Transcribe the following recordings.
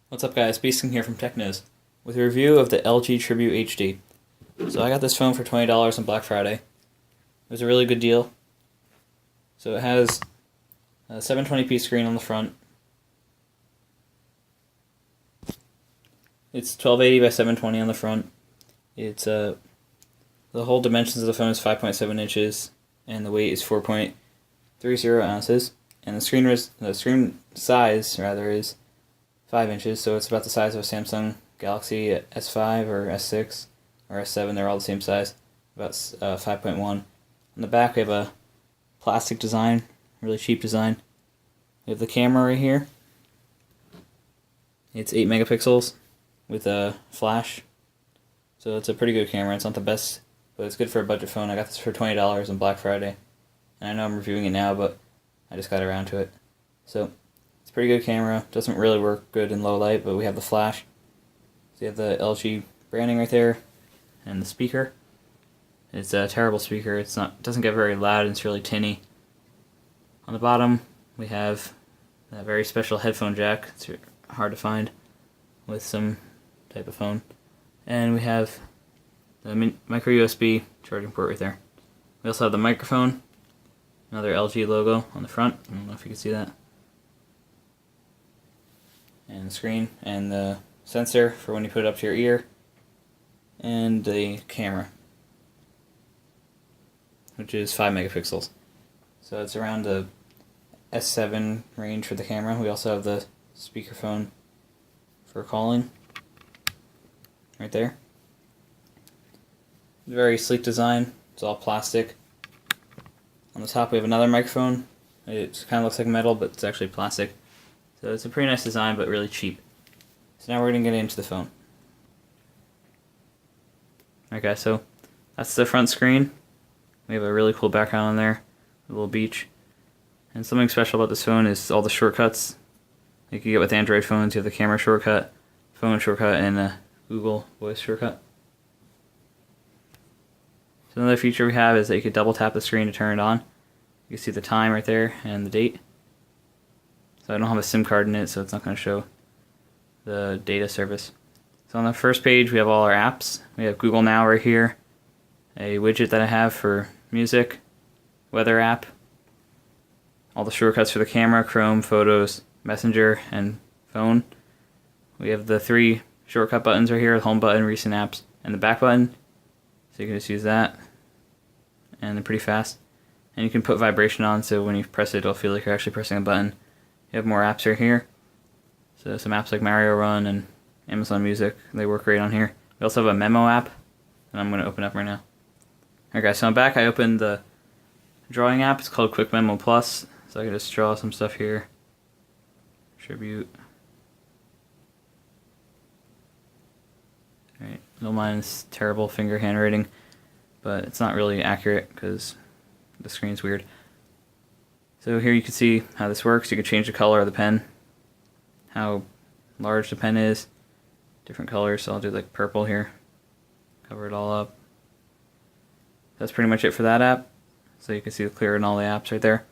What's up guys, Beasting here from TechNews with a review of the LG Tribute HD. So I got this phone for $20 on Black Friday. It was a really good deal. So it has a 720p screen on the front. It's 1280 by 720 on the front. It's the whole dimensions of the phone is 5.7 inches and the weight is 4.30 ounces. And the screen size rather is 5 inches, so it's about the size of a Samsung Galaxy S5 or S6 or S7. They're all the same size, about 5.1. On the back we have a plastic design, really cheap design. We have the camera right here. It's 8 megapixels with a flash, so it's a pretty good camera. It's not the best, but it's good for a budget phone. I got this for $20 on Black Friday, and I know I'm reviewing it now, but I just got around to it. So it's a pretty good camera. Doesn't really work good in low light, but we have the flash. So you have the LG branding right there, and the speaker. It's a terrible speaker. It doesn't get very loud, and it's really tinny. On the bottom, we have a very special headphone jack. It's hard to find with some type of phone. And we have the micro USB charging port right there. We also have the microphone, another LG logo on the front. I don't know if you can see that. And the screen, and the sensor for when you put it up to your ear, and the camera, which is 5 megapixels. So it's around the S7 range for the camera. We also have the speakerphone for calling right there. Very sleek design. It's all plastic. On the top we have another microphone. It kind of looks like metal, but it's actually plastic. So it's a pretty nice design, but really cheap. So now we're going to get into the phone. Okay, so that's the front screen. We have a really cool background on there, a little beach. And something special about this phone is all the shortcuts. Like you get with Android phones, you have the camera shortcut, phone shortcut, and a Google voice shortcut. So another feature we have is that you can double tap the screen to turn it on. You can see the time right there and the date. So I don't have a SIM card in it, so it's not going to show the data service. So on the first page we have all our apps. We have Google Now right here, a widget that I have for music, weather app, all the shortcuts for the camera, Chrome, Photos, Messenger, and phone. We have the 3 shortcut buttons right here, the home button, recent apps, and the back button. So you can just use that, and they're pretty fast. And you can put vibration on, so when you press it, it'll feel like you're actually pressing a button. You have more apps right here. So some apps like Mario Run and Amazon Music, they work great on here. We also have a memo app, and I'm going to open up right now. Alright guys, so I'm back. I opened the drawing app. It's called Quick Memo Plus. So I can just draw some stuff here. Tribute. Alright, no, mine's terrible finger handwriting, but it's not really accurate because the screen's weird. So here you can see how this works. You can change the color of the pen, how large the pen is, different colors. So I'll do like purple here, cover it all up. That's pretty much it for that app. So you can see the clear in all the apps right there.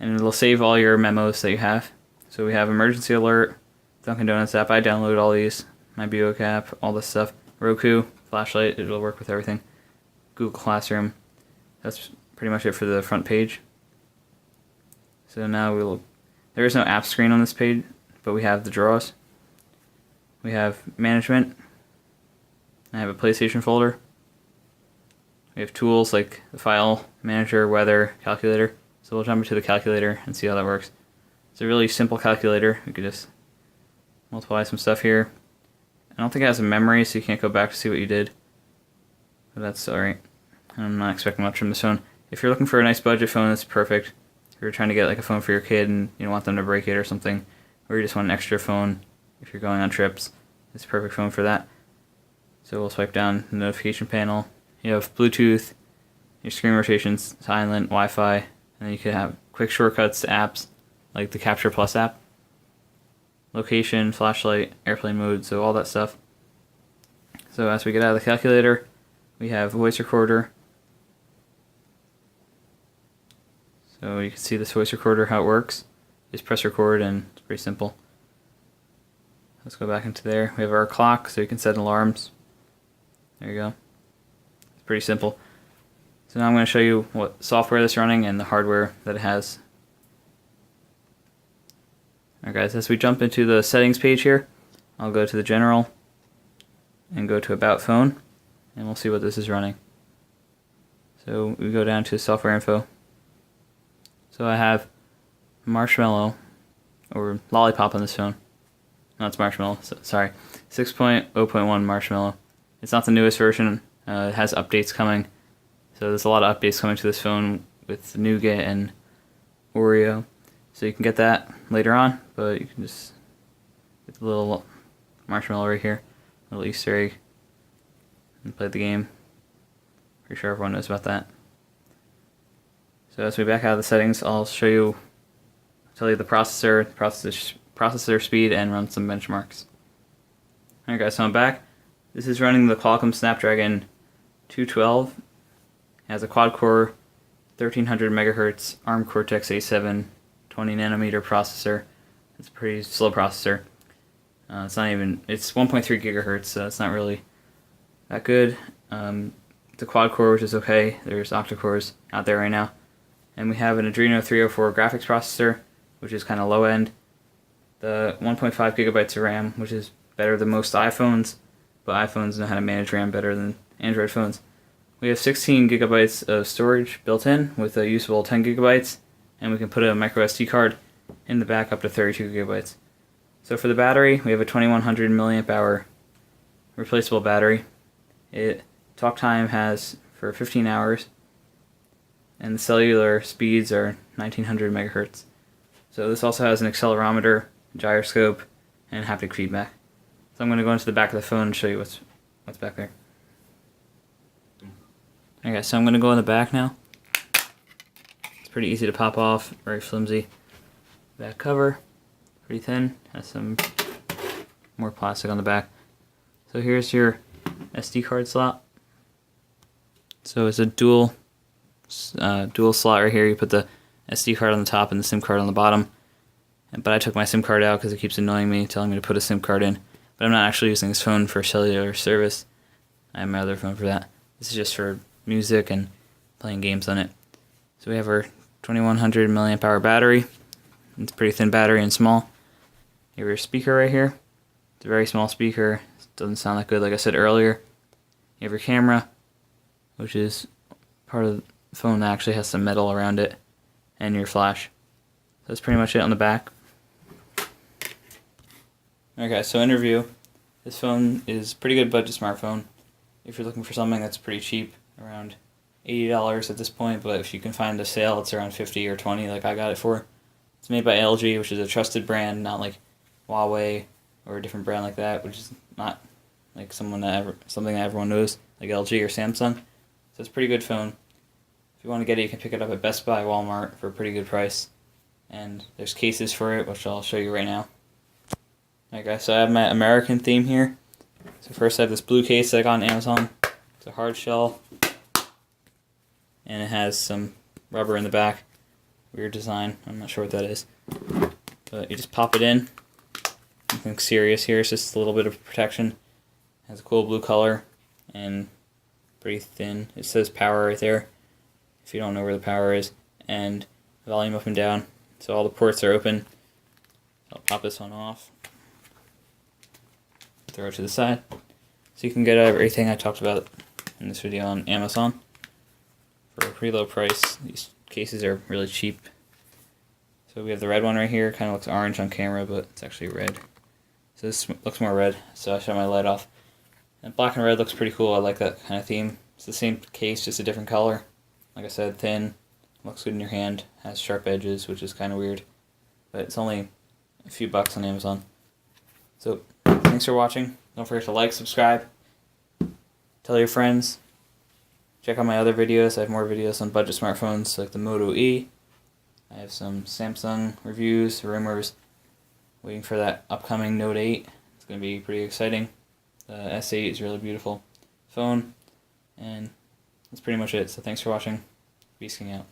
And it'll save all your memos that you have. So we have Emergency Alert, Dunkin' Donuts app. I download all these, my Buick app, all this stuff. Roku, flashlight, it'll work with everything. Google Classroom. That's pretty much it for the front page. So now there is no app screen on this page, but we have the drawers. We have management. I have a PlayStation folder. We have tools like the file manager, weather, calculator. So we'll jump into the calculator and see how that works. It's a really simple calculator. We could just multiply some stuff here. I don't think it has a memory, so you can't go back to see what you did. But that's alright. I'm not expecting much from this phone. If you're looking for a nice budget phone, that's perfect. If you're trying to get like a phone for your kid and you don't want them to break it or something, or you just want an extra phone if you're going on trips, it's a perfect phone for that. So we'll swipe down the notification panel. You have Bluetooth, your screen rotations, silent, Wi-Fi, and then you can have quick shortcuts to apps like the Capture Plus app, location, flashlight, airplane mode, so all that stuff. So as we get out of the calculator, we have voice recorder. So you can see this voice recorder, how it works. Just press record and it's pretty simple. Let's go back into there. We have our clock, so you can set alarms. There you go. It's pretty simple. So now I'm going to show you what software that's running and the hardware that it has. Alright guys, as we jump into the settings page here, I'll go to the general and go to about phone, and we'll see what this is running. So we go down to software info. So I have Marshmallow, or Lollipop on this phone. No, it's Marshmallow, so, sorry. 6.0.1 Marshmallow. It's not the newest version, it has updates coming. So there's a lot of updates coming to this phone with Nougat and Oreo. So you can get that later on, but you can just get the little marshmallow right here, little Easter egg, and play the game. Pretty sure everyone knows about that. So as we back out of the settings, I'll show you, tell you the processor speed, and run some benchmarks. Alright guys, so I'm back. This is running the Qualcomm Snapdragon 212. It has a quad-core 1300 MHz ARM Cortex-A7 20 nanometer processor. It's a pretty slow processor. It's 1.3 gigahertz, so it's not really that good. The quad core, which is okay. There's octa-cores out there right now. And we have an Adreno 304 graphics processor, which is kind of low end. The 1.5 gigabytes of RAM, which is better than most iPhones, but iPhones know how to manage RAM better than Android phones. We have 16 gigabytes of storage built in with a usable 10 gigabytes, and we can put a micro SD card in the back up to 32 gigabytes. So for the battery, we have a 2100 milliamp hour replaceable battery. Talk time has for 15 hours, and the cellular speeds are 1900 megahertz. So this also has an accelerometer, gyroscope, and haptic feedback. So I'm going to go into the back of the phone and show you what's back there. Okay, so I'm going to go in the back now. It's pretty easy to pop off, very flimsy. Back cover, pretty thin, has some more plastic on the back. So here's your SD card slot. So it's a dual slot right here. You put the SD card on the top and the SIM card on the bottom. But I took my SIM card out because it keeps annoying me, telling me to put a SIM card in. But I'm not actually using this phone for cellular service. I have my other phone for that. This is just for music and playing games on it. So we have our 2100 milliamp hour battery. It's a pretty thin battery and small. You have your speaker right here. It's a very small speaker. It doesn't sound that good like I said earlier. You have your camera, which is part of the phone that actually has some metal around it, and your flash. So that's pretty much it on the back. Okay, so in review, this phone is a pretty good budget smartphone. If you're looking for something that's pretty cheap, around $80 at this point, but if you can find a sale, it's around $50 or $20 like I got it for. It's made by LG, which is a trusted brand, not like Huawei or a different brand like that, which is not like something that everyone knows, like LG or Samsung. So it's a pretty good phone. If you want to get it, you can pick it up at Best Buy, Walmart for a pretty good price. And there's cases for it, which I'll show you right now. Alright guys, so I have my American theme here. So first I have this blue case that I got on Amazon. It's a hard shell, and it has some rubber in the back. Weird design, I'm not sure what that is. But you just pop it in. Nothing serious here, it's just a little bit of protection. It has a cool blue color and pretty thin. It says power right there, if you don't know where the power is, and volume up and down. So all the ports are open. I'll pop this one off. Throw it to the side. So you can get everything I talked about in this video on Amazon for a pretty low price. These cases are really cheap. So we have the red one right here. Kind of looks orange on camera, but it's actually red. So this looks more red, so I shut my light off. And black and red looks pretty cool. I like that kind of theme. It's the same case, just a different color. Like I said, thin, looks good in your hand, has sharp edges, which is kind of weird. But it's only a few bucks on Amazon. So, thanks for watching. Don't forget to like, subscribe, tell your friends. Check out my other videos. I have more videos on budget smartphones like the Moto E. I have some Samsung reviews, rumors, waiting for that upcoming Note 8. It's going to be pretty exciting. The S8 is a really beautiful phone, and that's pretty much it. So thanks for watching. Peace out.